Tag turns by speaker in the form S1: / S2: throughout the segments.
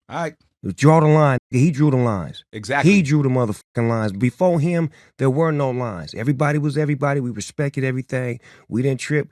S1: All right.
S2: Draw the line. He drew the lines.
S1: Exactly.
S2: He drew the motherfucking lines. Before him, there were no lines. Everybody was everybody. We respected everything. We didn't trip.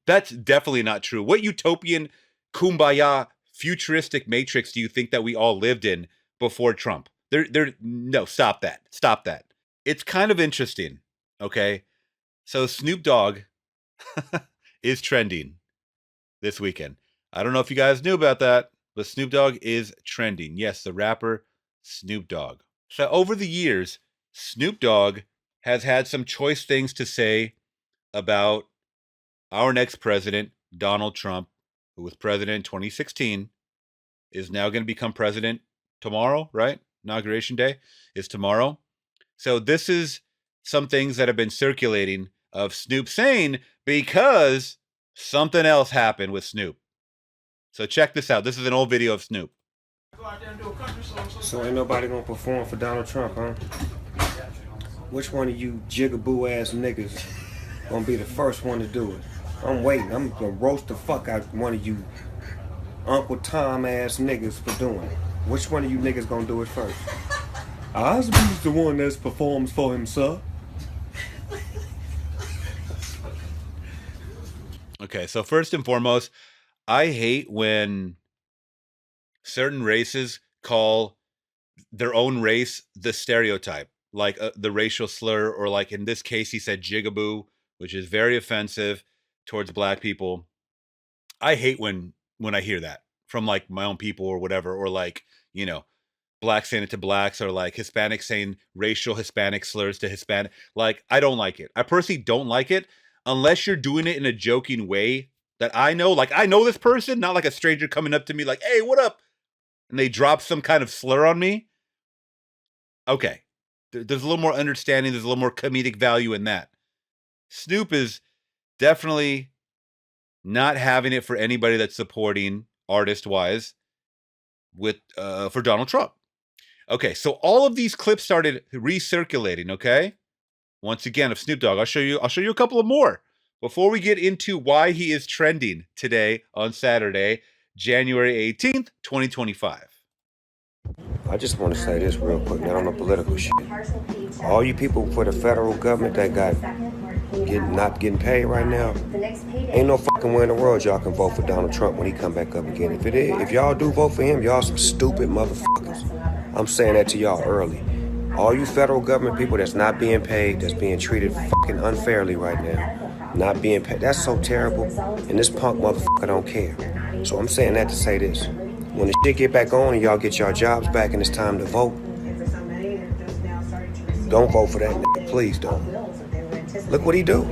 S3: That's definitely not true. What utopian, kumbaya, futuristic matrix do you think that we all lived in before Trump? No, stop that. Stop that. It's kind of interesting, okay? So Snoop Dogg is trending this weekend. I don't know if you guys knew about that, but Snoop Dogg is trending. Yes, the rapper Snoop Dogg. So over the years, Snoop Dogg has had some choice things to say about our next president, Donald Trump, who was president in 2016, is now going to become president tomorrow, right? Inauguration day is tomorrow. So this is some things that have been circulating of Snoop saying because something else happened with Snoop. So check this out. This is an old video of Snoop.
S2: So ain't nobody gonna perform for Donald Trump, huh? Which one of you jigaboo ass niggas gonna be the first one to do it? I'm waiting. I'm gonna roast the fuck out one of you Uncle Tom ass niggas for doing it. Which one of you niggas gonna do it first? Osby's the one that performs for himself.
S3: Okay, so first and foremost, I hate when certain races call their own race the stereotype, like the racial slur, or like in this case, he said jigaboo, which is very offensive towards black people. I hate when I hear that from like my own people or whatever, or like, you know, blacks saying it to blacks, or like Hispanics saying racial Hispanic slurs to Hispanic. Like, I don't like it. I personally don't like it unless you're doing it in a joking way that I know. Like, I know this person, not like a stranger coming up to me like, hey, what up? And they drop some kind of slur on me. Okay. There's a little more understanding. There's a little more comedic value in that. Snoop is definitely not having it for anybody that's supporting artist-wise with for Donald Trump. Okay, so all of these clips started recirculating, okay? Once again, of Snoop Dogg. I'll show you a couple of more before we get into why he is trending today on Saturday, January 18th, 2025.
S2: I just want to say this real quick, not on the political shit. All you people for the federal government that not getting paid right now, ain't no fucking way in the world y'all can vote for Donald Trump when he come back up again. If y'all do vote for him, y'all some stupid motherfuckers. I'm saying that to y'all early. All you federal government people that's not being paid, that's being treated fucking unfairly right now, not being paid, that's so terrible. And this punk motherfucker don't care. So I'm saying that to say this. When the shit get back on and y'all get y'all jobs back and it's time to vote, don't vote for that nigga, please don't. Look what he do.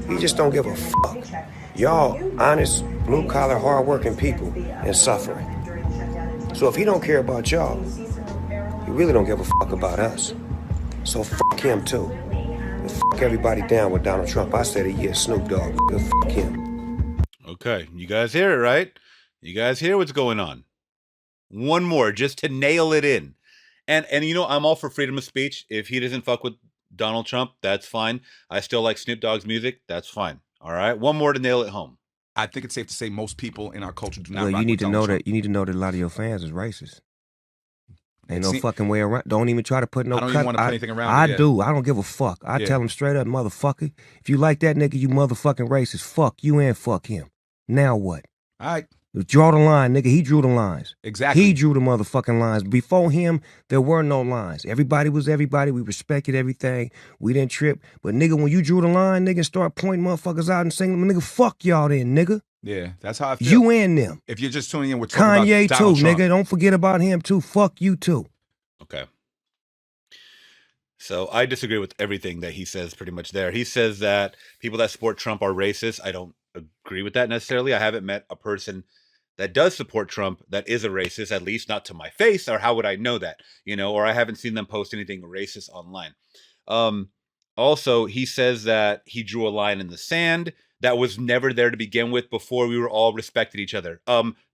S2: He just don't give a fuck. Y'all honest, blue-collar, hard-working people and suffering. So if he don't care about y'all, he really don't give a fuck about us. So fuck him too. And fuck everybody down with Donald Trump. I said it, yeah, Snoop Dogg. Fuck him.
S3: Okay, you guys hear it, right? You guys hear what's going on. One more, just to nail it in. And you know, I'm all for freedom of speech. If he doesn't fuck with Donald Trump, that's fine. I still like Snoop Dogg's music. That's fine. All right, one more to nail it home.
S1: I think it's safe to say most people in our culture do not.
S2: Well,
S1: rock
S2: you need
S1: with
S2: to
S1: Donald
S2: know
S1: Trump.
S2: that. You need to know that a lot of your fans is racist. Ain't no fucking way around. Don't even try to put no.
S1: I don't even want to put anything around
S2: I
S1: it. Yeah.
S2: do. I don't give a fuck. I tell him straight up, motherfucker. If you like that nigga, you motherfucking racist. Fuck you and fuck him. Now what?
S1: All right.
S2: Draw the line, nigga. He drew the lines.
S1: Exactly.
S2: He drew the motherfucking lines. Before him, there were no lines. Everybody was everybody. We respected everything. We didn't trip. But nigga, when you drew the line, nigga, start pointing motherfuckers out and saying, nigga, fuck y'all then, nigga.
S1: Yeah, that's how I feel.
S2: You and them.
S1: If you're just tuning in, we're talking
S2: Kanye
S1: about Donald
S2: too,
S1: Trump.
S2: nigga. Don't forget about him too. Fuck you too.
S3: Okay. So I disagree with everything that he says pretty much there. He says that people that support Trump are racist. I don't agree with that necessarily. I haven't met a person that does support Trump that is a racist, at least not to my face, or how would I know that? You know, or I haven't seen them post anything racist online. Also, he says that he drew a line in the sand that was never there to begin with before we were all respected each other.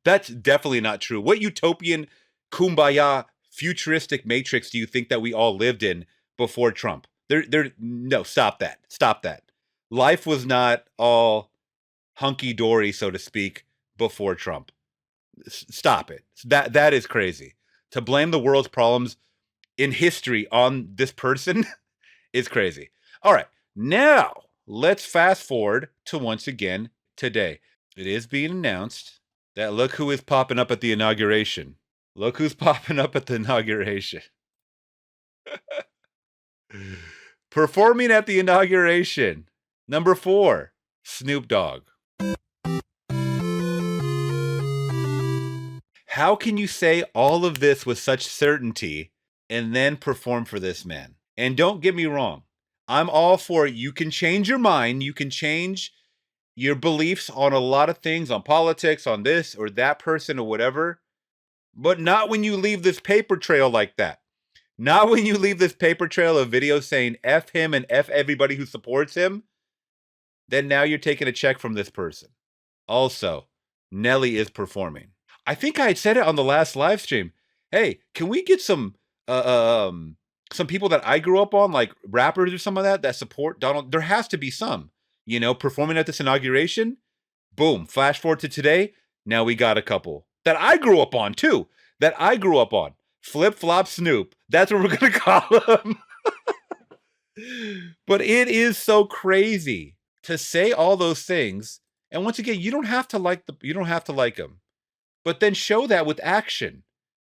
S3: That's definitely not true. What utopian, kumbaya, futuristic matrix do you think that we all lived in before Trump? No, stop that. Stop that. Life was not all hunky-dory, so to speak, before Trump. Stop it. That is crazy. To blame the world's problems in history on this person is crazy. All right, now let's fast forward to once again today. It is being announced that look who is popping up at the inauguration. Look who's popping up at the inauguration. Performing at the inauguration. Number 4, Snoop Dogg. How can you say all of this with such certainty and then perform for this man? And don't get me wrong, I'm all for it. You can change your mind. You can change your beliefs on a lot of things, on politics, on this or that person or whatever, but not when you leave this paper trail like that. Not when you leave this paper trail of videos saying F him and F everybody who supports him. Then now you're taking a check from this person. Also, Nelly is performing. I think I had said it on the last live stream. Hey, can we get some people that I grew up on, like rappers or some of that support Donald? There has to be some, performing at this inauguration. Boom. Flash forward to today. Now we got a couple that I grew up on too. Flip Flop Snoop. That's what we're going to call them. But it is so crazy to say all those things. And once again, you don't have to like them. But then show that with action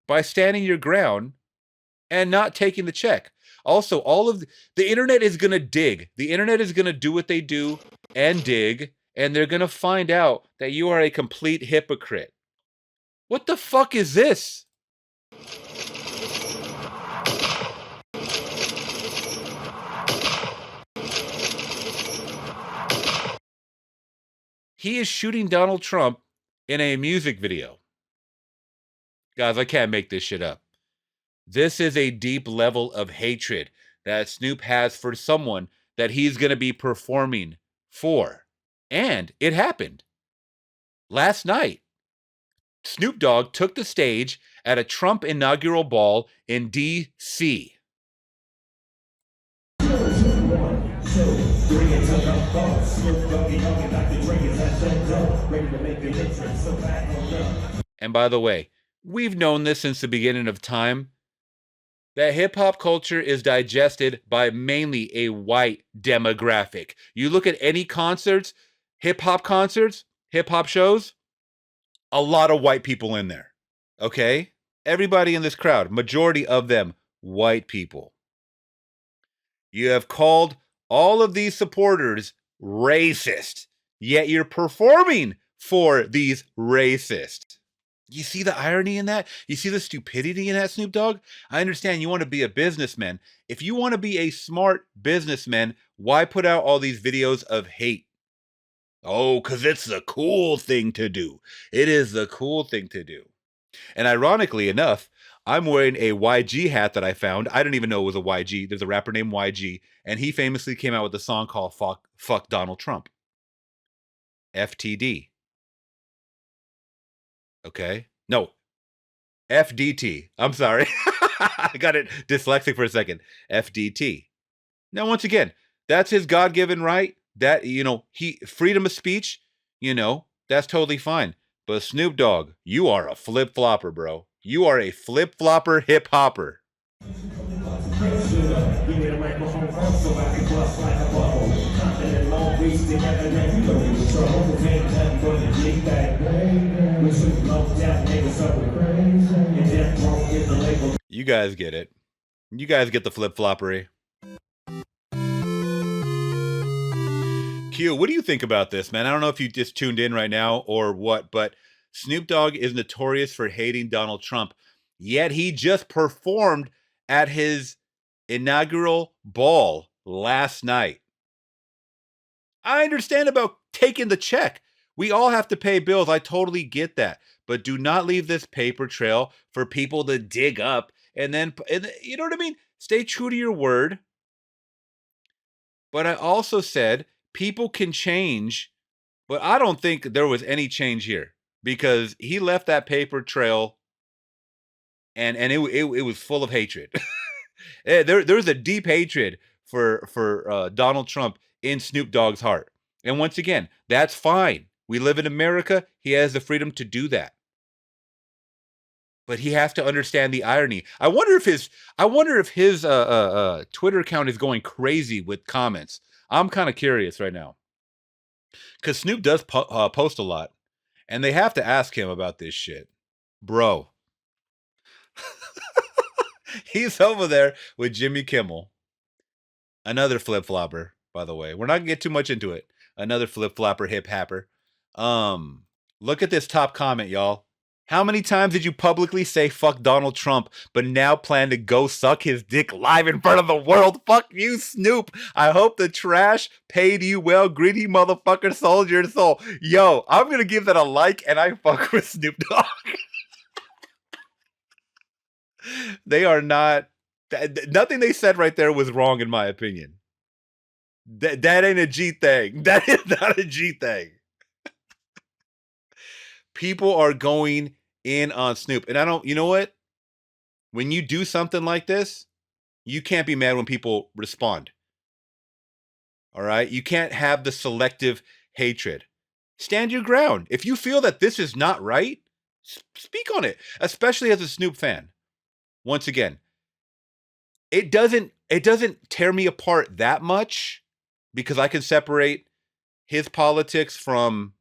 S3: by standing your ground and not taking the check. Also, all of the internet is going to dig. The internet is going to do what they do and dig, and they're going to find out that you are a complete hypocrite. What the fuck is this? He is shooting Donald Trump in a music video. Guys, I can't make this shit up. This is a deep level of hatred that Snoop has for someone that he's going to be performing for. And it happened. Last night, Snoop Dogg took the stage at a Trump inaugural ball in D.C. And by the way, we've known this since the beginning of time, that hip-hop culture is digested by mainly a white demographic. You look at any concerts, hip-hop shows, a lot of white people in there, okay? Everybody in this crowd, majority of them, white people. You have called all of these supporters racist, yet you're performing for these racists. You see the irony in that? You see the stupidity in that, Snoop Dogg? I understand you want to be a businessman. If you want to be a smart businessman, why put out all these videos of hate? Oh, because it's the cool thing to do. It is the cool thing to do. And ironically enough, I'm wearing a YG hat that I found. I didn't even know it was a YG. There's a rapper named YG, and he famously came out with a song called Fuck Donald Trump. FTD. Okay. No. FDT. I'm sorry. I got it dyslexic for a second. FDT. Now, once again, that's his God-given right. That, freedom of speech, that's totally fine. But Snoop Dogg, you are a flip-flopper, bro. You are a flip-flopper hip-hopper. You guys get it. You guys get the flip-floppery. Q, what do you think about this, man? I don't know if you just tuned in right now or what, but Snoop Dogg is notorious for hating Donald Trump, yet he just performed at his inaugural ball last night. I understand about taking the check. We all have to pay bills. I totally get that. But do not leave this paper trail for people to dig up and you know what I mean? Stay true to your word. But I also said people can change, but I don't think there was any change here because he left that paper trail and it was full of hatred. There's a deep hatred for Donald Trump in Snoop Dogg's heart. And once again, that's fine. We live in America. He has the freedom to do that. but he has to understand the irony. I wonder if his Twitter account is going crazy with comments. I'm kind of curious right now because Snoop does post a lot, and they have to ask him about this shit, bro. He's over there with Jimmy Kimmel, another flip flopper. By the way, we're not gonna get too much into it. Another flip flopper, hip happer. Look at this top comment, y'all. How many times did you publicly say fuck Donald Trump, but now plan to go suck his dick live in front of the world? Fuck you, Snoop. I hope the trash paid you well, greedy motherfucker, sold your soul. Yo, I'm going to give that a like, and I fuck with Snoop Dogg. They are not... Nothing they said right there was wrong, in my opinion. That ain't a G thing. That is not a G thing. People are going in on Snoop. And I don't, you know what? When you do something like this, you can't be mad when people respond. All right? You can't have the selective hatred. Stand your ground. If you feel that this is not right, speak on it, especially as a Snoop fan. Once again, it doesn't tear me apart that much because I can separate his politics from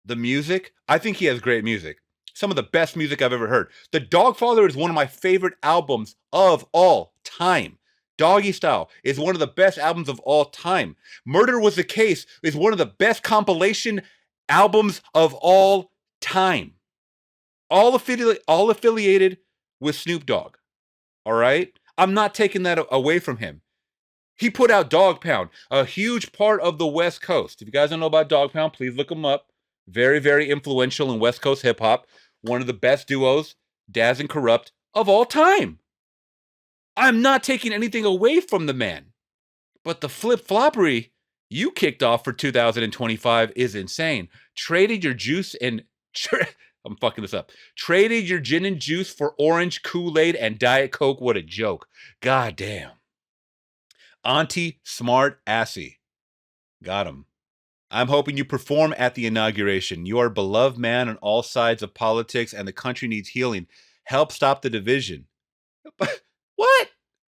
S3: the music. I think he has great music. Some of the best music I've ever heard. The Dogfather is one of my favorite albums of all time. Doggy Style is one of the best albums of all time. Murder Was the Case is one of the best compilation albums of all time. All affiliated with Snoop Dogg. All right? I'm not taking that away from him. He put out Dog Pound, a huge part of the West Coast. If you guys don't know about Dog Pound, please look him up. Very, very influential in West Coast hip-hop. One of the best duos, Daz and Corrupt, of all time. I'm not taking anything away from the man. But the flip-floppery you kicked off for 2025 is insane. Traded your juice and... I'm fucking this up. Traded your gin and juice for orange Kool-Aid and Diet Coke. What a joke. God damn. Auntie Smart Assy. Got him. I'm hoping you perform at the inauguration. You are a beloved man on all sides of politics, and the country needs healing. Help stop the division. What?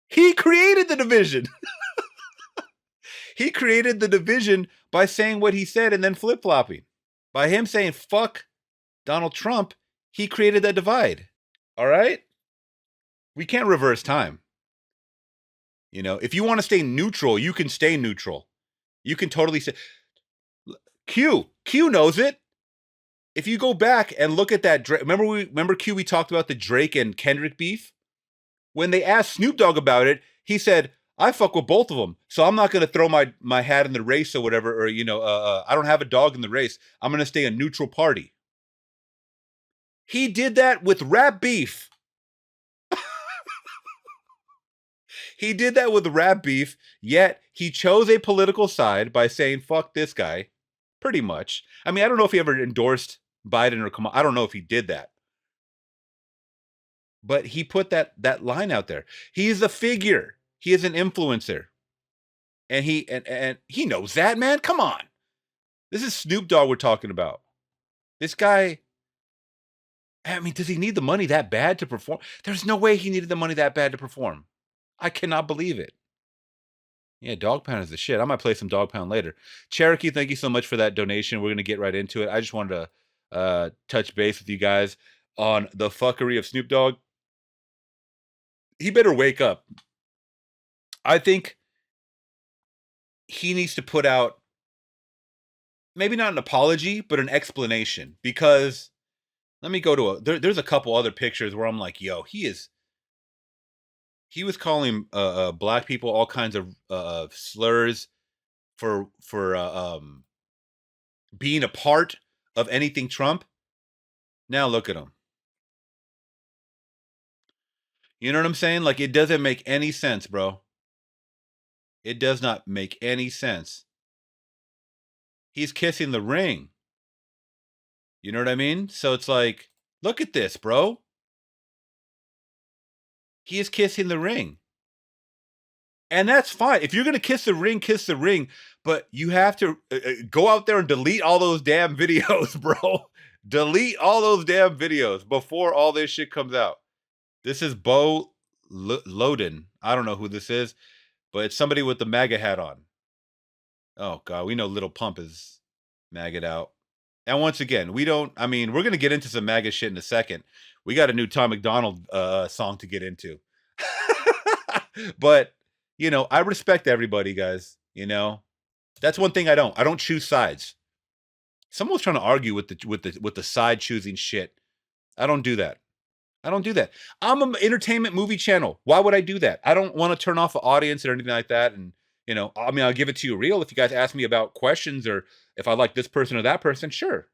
S3: He created the division. He created the division by saying what he said and then flip-flopping. By him saying, fuck Donald Trump, he created that divide. All right? We can't reverse time. You know, if you want to stay neutral, you can stay neutral. You can totally say... Q knows it. If you go back and look at that, remember Q, we talked about the Drake and Kendrick beef? When they asked Snoop Dogg about it, he said, I fuck with both of them, so I'm not going to throw my hat in the race or whatever, or, you know, I don't have a dog in the race. I'm going to stay a neutral party. He did that with rap beef. He did that with rap beef, yet he chose a political side by saying, fuck this guy. Pretty much. I mean, I don't know if he ever endorsed Biden or Kamala. I don't know if he did that. But he put that line out there. He's a figure. He is an influencer. And he knows that, man. Come on. This is Snoop Dogg we're talking about. This guy, I mean, does he need the money that bad to perform? There's no way he needed the money that bad to perform. I cannot believe it. Yeah, Dog Pound is the shit. I might play some Dog Pound later. Cherokee, thank you so much for that donation. We're going to get right into it. I just wanted to touch base with you guys on the fuckery of Snoop Dogg. He better wake up. I think he needs to put out, maybe not an apology, but an explanation. Because, let me go to there's a couple other pictures where I'm like, yo, he was calling black people all kinds of slurs for being a part of anything Trump. Now look at him. You know what I'm saying? Like, it doesn't make any sense, bro. It does not make any sense. He's kissing the ring. You know what I mean? So it's like, look at this, bro. He is kissing the ring. And that's fine. If you're going to kiss the ring, kiss the ring. But you have to go out there and delete all those damn videos, bro. Delete all those damn videos before all this shit comes out. This is Bo Loden. I don't know who this is, but it's somebody with the MAGA hat on. Oh, God. We know Little Pump is MAGA'd out. And once again, we're going to get into some MAGA shit in a second. We got a new Tom McDonald song to get into. But, I respect everybody, guys. That's one thing I don't choose sides. Someone was trying to argue with the side choosing shit. I don't do that. I'm an entertainment movie channel. Why would I do that? I don't want to turn off an audience or anything like that. And, I'll give it to you real. If you guys ask me about questions or if I like this person or that person, sure.